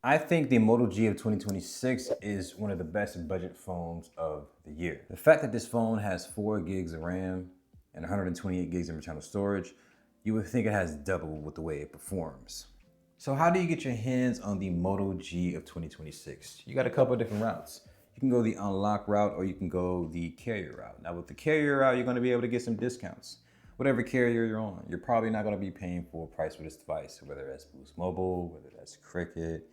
I think the Moto G of 2026 is one of the best budget phones of the year. The fact that this phone has 4 gigs of RAM and 128 gigs of internal storage, you would think it has double with the way it performs. So how do you get your hands on the Moto G of 2026? You got a couple of different routes. You can go the unlock route or you can go the carrier route. Now with the carrier route, you're gonna be able to get some discounts. Whatever carrier you're on, you're probably not gonna be paying full price for this device, whether that's Boost Mobile, whether that's Cricket,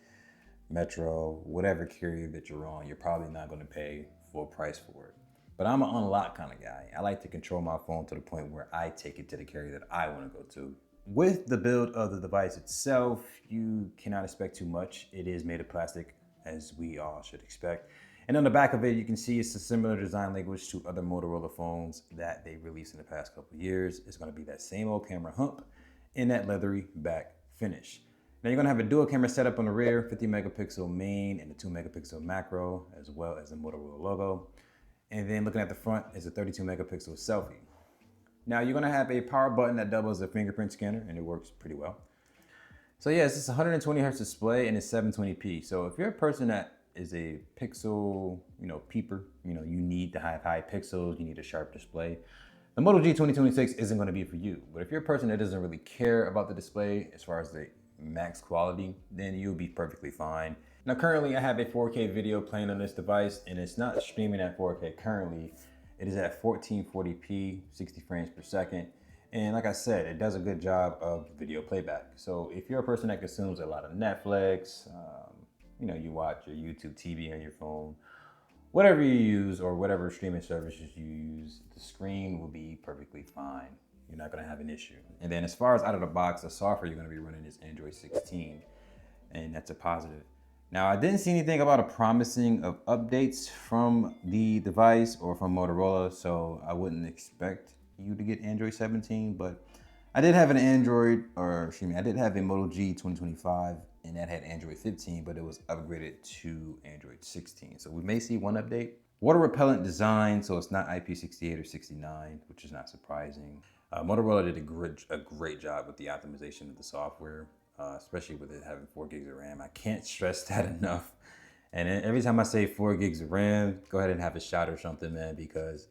Metro, whatever carrier that you're on, you're probably not gonna pay full price for it. But I'm an unlock kind of guy. I like to control my phone to the point where I take it to the carrier that I wanna go to. With the build of the device itself, you cannot expect too much. It is made of plastic, as we all should expect. And on the back of it, you can see it's a similar design language to other Motorola phones that they released in the past couple of years. It's gonna be that same old camera hump in that leathery back finish. Now you're gonna have a dual camera setup on the rear, 50 megapixel main and a 2 megapixel macro, as well as the Motorola logo. And then looking at the front is a 32 megapixel selfie. Now you're gonna have a power button that doubles as a fingerprint scanner and it works pretty well. So yeah, it's just 120 hertz display and it's 720p. So if you're a person that is a pixel, peeper, you need to have high pixels, you need a sharp display, the Moto G 2026 isn't gonna be for you. But if you're a person that doesn't really care about the display as far as the max quality, then you'll be perfectly fine. Now currently I have a 4K video playing on this device and it's not streaming at 4K currently. It is at 1440p, 60 frames per second. And like I said, it does a good job of video playback. So if you're a person that consumes a lot of Netflix, you watch your YouTube TV on your phone, whatever you use or whatever streaming services you use, the screen will be perfectly fine. You're not gonna have an issue. And then as far as out of the box, the software you're gonna be running is Android 16, and that's a positive. Now, I didn't see anything about a promising of updates from the device or from Motorola, so I wouldn't expect you to get Android 17, but I did have an I did have a Moto G 2025, and that had Android 15, but it was upgraded to Android 16. So we may see one update. Water repellent design, so it's not IP68 or 69, which is not surprising. Motorola did a great job with the optimization of the software, especially with it having 4 gigs of RAM. I can't stress that enough. And every time I say 4 gigs of RAM, go ahead and have a shot or something, man, because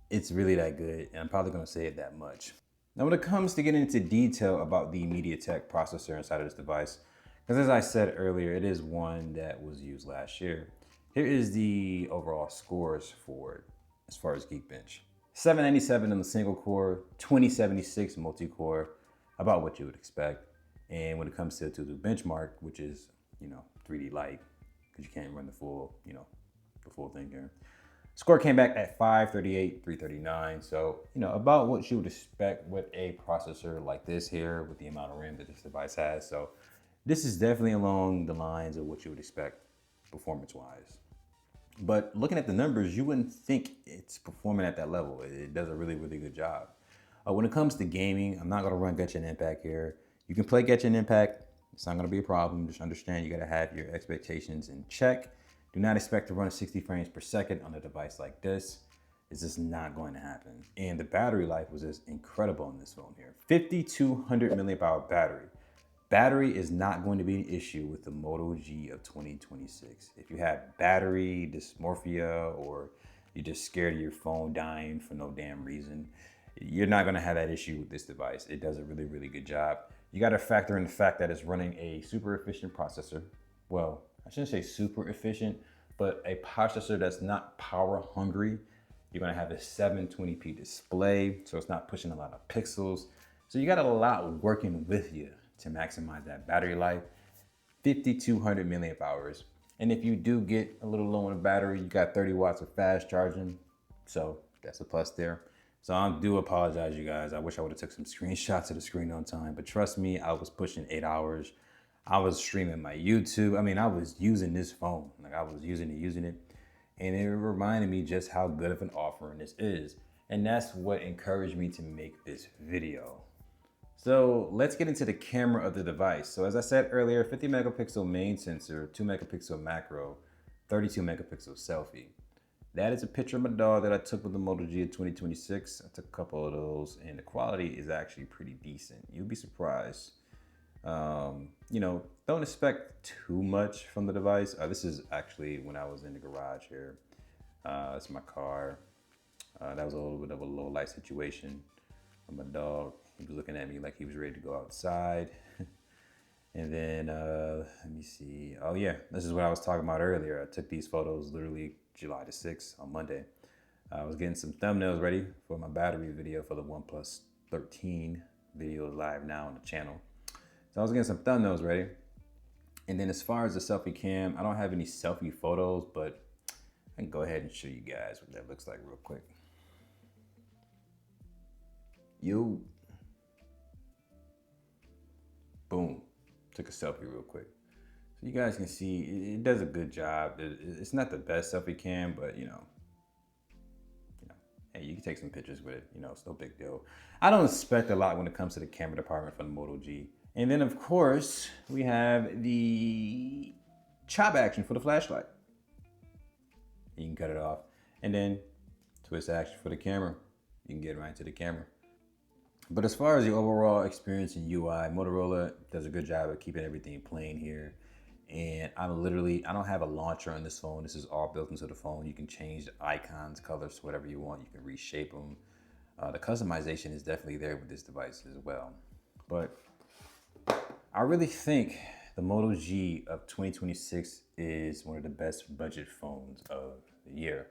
it's really that good. And I'm probably gonna say it that much. Now, when it comes to getting into detail about the Mediatek processor inside of this device, because as I said earlier, it is one that was used last year. Here is the overall scores for it as far as Geekbench. 797 on the single core, 2076 multi-core, about what you would expect. And when it comes to the benchmark, which is, 3D light, because you can't run the full, the full thing here. Score came back at 538, 339. So, about what you would expect with a processor like this here with the amount of RAM that this device has. So this is definitely along the lines of what you would expect performance-wise. But looking at the numbers, you wouldn't think it's performing at that level. It does a really, really good job. When it comes to gaming, I'm not gonna run Genshin Impact here. You can play Genshin Impact. It's not gonna be a problem. Just understand you gotta have your expectations in check. Do not expect to run 60 frames per second on a device like this. It's just not going to happen. And the battery life was just incredible on this phone here. 5,200 milliamp hour battery. Battery is not going to be an issue with the Moto G of 2026. If you have battery dysmorphia or you're just scared of your phone dying for no damn reason, you're not gonna have that issue with this device. It does a really, really good job. You gotta factor in the fact that it's running a super efficient processor. Well, I shouldn't say super efficient, but a processor that's not power hungry. You're gonna have a 720p display, so it's not pushing a lot of pixels. So you got a lot working with you to maximize that battery life. 5,200 milliamp hours. And if you do get a little low on the battery, you got 30 watts of fast charging. So that's a plus there. So I do apologize, you guys. I wish I would have took some screenshots of the screen on time, but trust me, I was pushing 8 hours. I was streaming my YouTube. I mean, I was using this phone. Like I was using it. And it reminded me just how good of an offering this is. And that's what encouraged me to make this video. So let's get into the camera of the device. So as I said earlier, 50 megapixel main sensor, 2 megapixel macro, 32 megapixel selfie. That is a picture of my dog that I took with the Moto G of 2026. I took a couple of those and the quality is actually pretty decent. You'll be surprised You know, don't expect too much from the device. This is actually when I was in the garage here. It's my car. That was a little bit of a low light situation. My dog, he was looking at me like he was ready to go outside. And then, let me see. Oh yeah, this is what I was talking about earlier. I took these photos literally July the 6th on Monday. I was getting some thumbnails ready for my battery video for the OnePlus 13 video live now on the channel. So I was getting some thumbnails ready. And then as far as the selfie cam, I don't have any selfie photos, but I can go ahead and show you guys what that looks like real quick. Yo. Boom. Took a selfie real quick. So you guys can see it does a good job. It's not the best selfie cam, but you know, hey, you can take some pictures with it. You know, it's no big deal. I don't expect a lot when it comes to the camera department from the Moto G. And then of course, we have the chop action for the flashlight. You can cut it off. And then twist action for the camera. You can get right into the camera. But as far as the overall experience in UI, Motorola does a good job of keeping everything plain here. And I don't have a launcher on this phone. This is all built into the phone. You can change the icons, colors, whatever you want. You can reshape them. The customization is definitely there with this device as well. But I really think the Moto G of 2026 is one of the best budget phones of the year.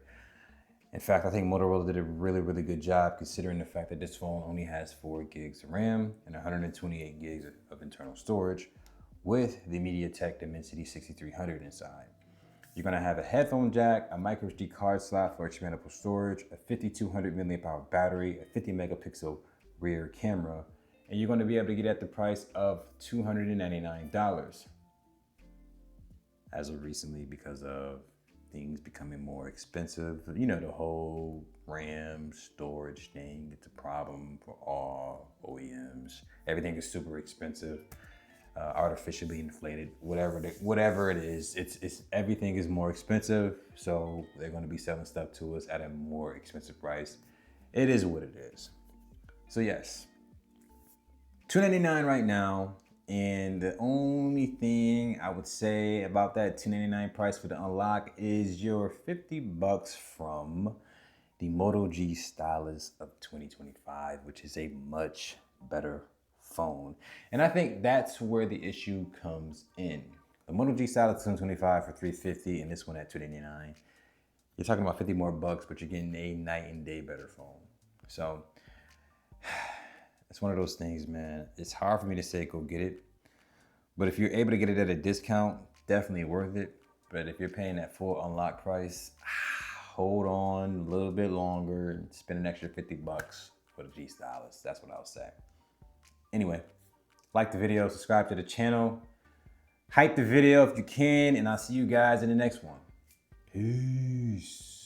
In fact, I think Motorola did a really, really good job considering the fact that this phone only has 4 gigs of RAM and 128 gigs of internal storage with the Mediatek Dimensity 6300 inside. You're gonna have a headphone jack, a MicroSD card slot for expandable storage, a 5200 mAh battery, a 50 megapixel rear camera, and you're gonna be able to get it at the price of $299 as of recently because of things becoming more expensive. You know, the whole RAM storage thing, it's a problem for all OEMs. Everything is super expensive, artificially inflated, whatever it is, it's everything is more expensive. So they're gonna be selling stuff to us at a more expensive price. It is what it is. So yes, $299 right now. And the only thing I would say about that $299 price for the unlock is your $50 from the Moto G Stylus of 2025, which is a much better phone. And I think that's where the issue comes in. The Moto G Stylus 2025 for $350 and this one at $299. You're talking about 50 more bucks, but you're getting a night and day better phone. So it's one of those things, man. It's hard for me to say go get it. But if you're able to get it at a discount, definitely worth it. But if you're paying that full unlock price, hold on a little bit longer and spend an extra 50 bucks for the G Stylus. That's what I'll say. Anyway, like the video, subscribe to the channel, hype the video if you can, and I'll see you guys in the next one. Peace.